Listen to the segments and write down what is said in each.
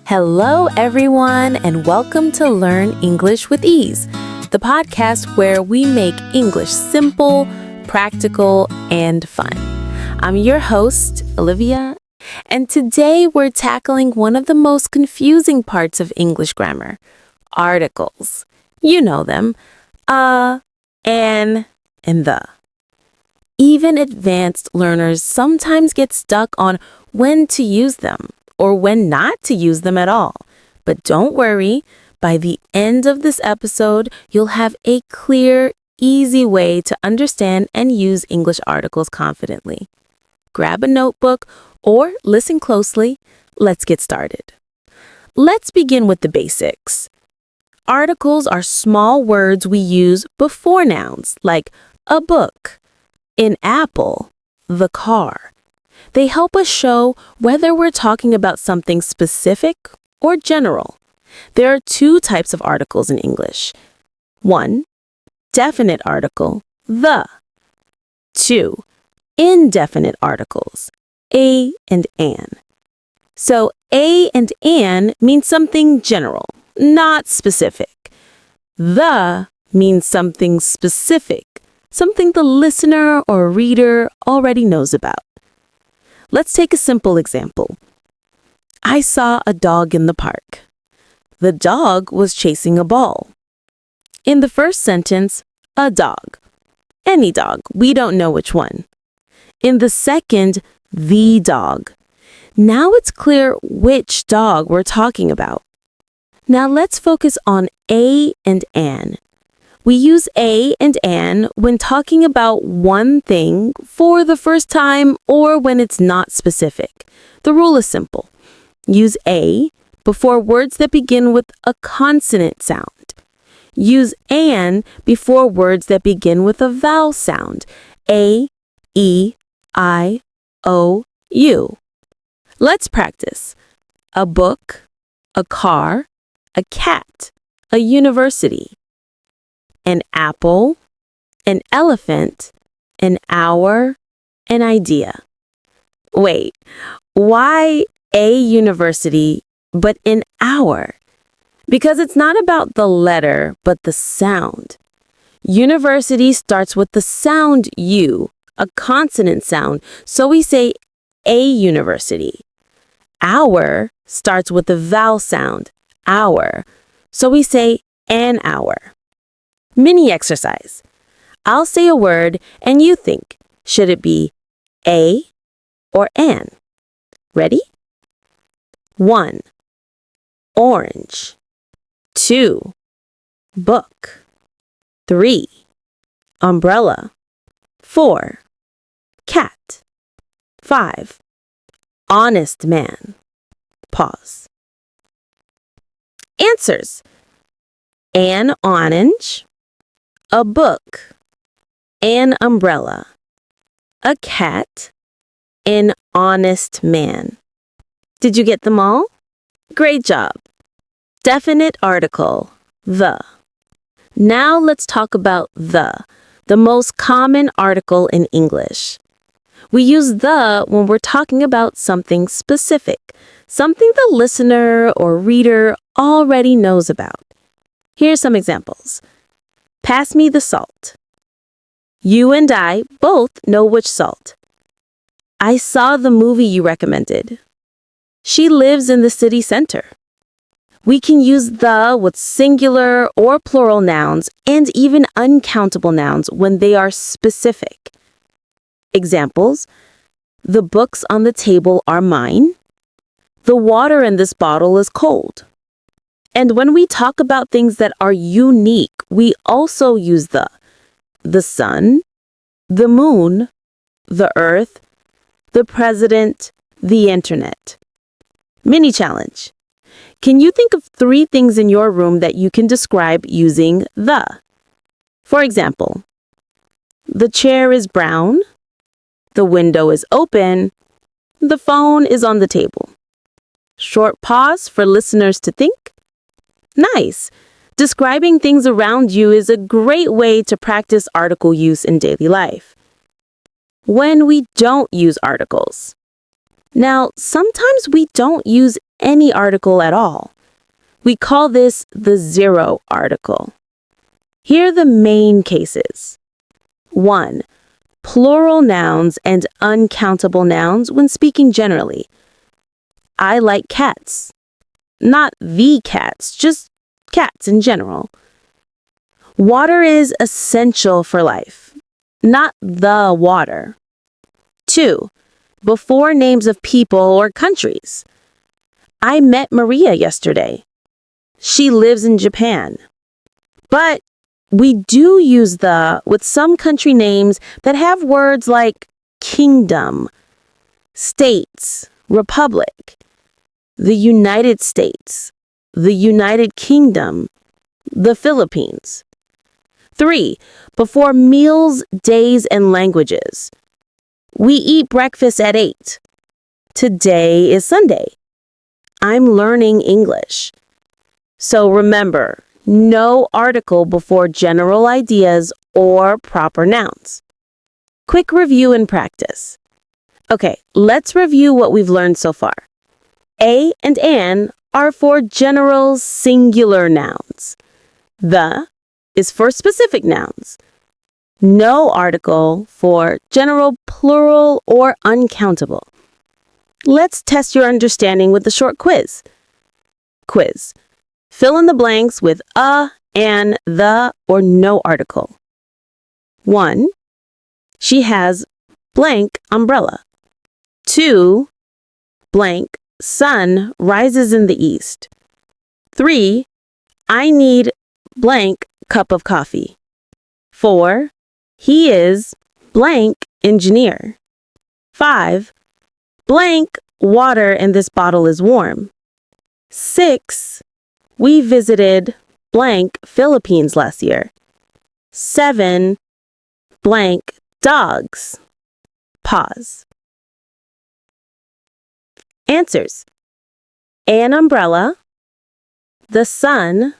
Hello, everyone, and welcome to Learn English with Ease, the podcast where we make English simple, practical, and fun. I'm your host, Olivia, and today we're tackling one of the most confusing parts of English grammar, articles. You know them, and the. Even advanced learners sometimes get stuck on when to use them or when not to use them at all. But don't worry, by the end of this episode, you'll have a clear, easy way to understand and use English articles confidently. Grab a notebook or listen closely. Let's get started. Let's begin with the basics. Articles are small words we use before nouns, like a book, an apple, the car. They help us show whether we're talking about something specific or general. There are two types of articles in English. 1. Definite article, the. 2. Indefinite articles, a and an. So a and an means something general, not specific. The means something specific, something the listener or reader already knows about. Let's take a simple example. I saw a dog in the park. The dog was chasing a ball. In the first sentence, a dog. Any dog, we don't know which one. In the second, the dog. Now it's clear which dog we're talking about. Now let's focus on a and an. We use a and an when talking about one thing for the first time or when it's not specific. The rule is simple. Use a before words that begin with a consonant sound. Use an before words that begin with a vowel sound. A, E, I, O, U. Let's practice. A book, a car, a cat, a university. An apple, an elephant, an hour, an idea. Wait, why a university but an hour? Because it's not about the letter but the sound. University starts with the sound U, a consonant sound, so we say a university. Hour starts with the vowel sound, hour, so we say an hour. Mini exercise. I'll say a word and you think, should it be a or an? Ready? 1. Orange. 2. Book. 3. Umbrella. 4. Cat. 5. Honest man. Pause. Answers. An orange. A book, an umbrella, a cat, an honest man. Did you get them all? Great job. Definite article, the. Now let's talk about the most common article in English. We use the when we're talking about something specific, something the listener or reader already knows about. Here's some examples. Pass me the salt. You and I both know which salt. I saw the movie you recommended. She lives in the city center. We can use the with singular or plural nouns and even uncountable nouns when they are specific. Examples: the books on the table are mine. The water in this bottle is cold. And when we talk about things that are unique, we also use the sun, the moon, the earth, the president, the internet. Mini challenge. Can you think of 3 things in your room that you can describe using the? For example, the chair is brown, the window is open, the phone is on the table. Short pause for listeners to think. Nice! Describing things around you is a great way to practice article use in daily life. When we don't use articles. Now, sometimes we don't use any article at all. We call this the zero article. Here are the main cases. 1. Plural nouns and uncountable nouns when speaking generally. I like cats. Not the cats, just cats in general. Water is essential for life, not the water. 2. Before names of people or countries. I met Maria yesterday. She lives in Japan. But we do use the with some country names that have words like kingdom, states, republic, the United States, the United Kingdom, the Philippines. 3. Before meals, days, and languages. We eat breakfast at 8. Today is Sunday. I'm learning English. So remember, no article before general ideas or proper nouns. Quick review and practice. Okay, let's review what we've learned so far. A and an are for general singular nouns. The is for specific nouns. No article for general plural or uncountable. Let's test your understanding with a short quiz. Quiz. Fill in the blanks with a, an, the, or no article. 1. She has blank umbrella. 2. Blank sun rises in the east. 3. I need blank cup of coffee. 4. He is blank engineer. 5. Blank water in this bottle is warm. 6. We visited blank Philippines last year. 7. Blank dogs. Pause. Answers. An umbrella, the sun,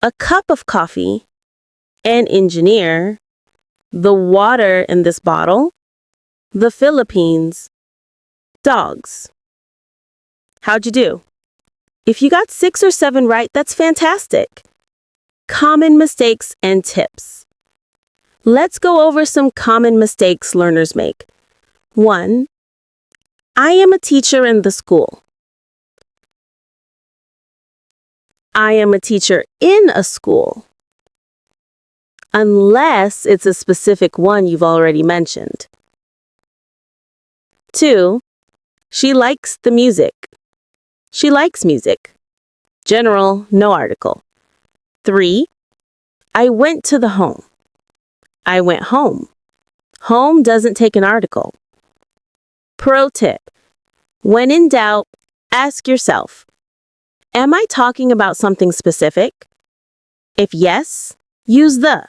a cup of coffee, an engineer, the water in this bottle, the Philippines, dogs. How'd you do? If you got 6 or 7 right, that's fantastic. Common mistakes and tips. Let's go over some common mistakes learners make. 1. I am a teacher in the school. I am a teacher in a school. Unless it's a specific one you've already mentioned. 2. She likes the music. She likes music. General, no article. 3. I went to the home. I went home. Home doesn't take an article. Pro tip. When in doubt, ask yourself, am I talking about something specific? If yes, use the.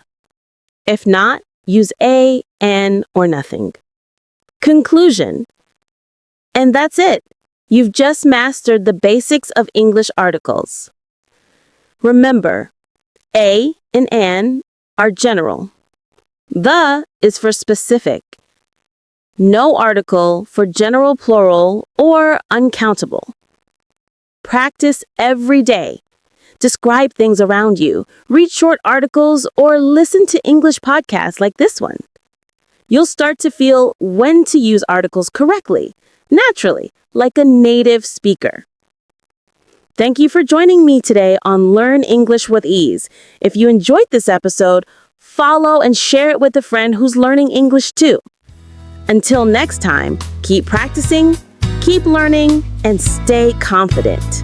If not, use a, an, or nothing. Conclusion. And that's it. You've just mastered the basics of English articles. Remember, a and an are general. The is for specific. No article for general plural or uncountable. Practice every day. Describe things around you, read short articles, or listen to English podcasts like this one. You'll start to feel when to use articles correctly, naturally, like a native speaker. Thank you for joining me today on Learn English with Ease. If you enjoyed this episode, follow and share it with a friend who's learning English too. Until next time, keep practicing, keep learning, and stay confident.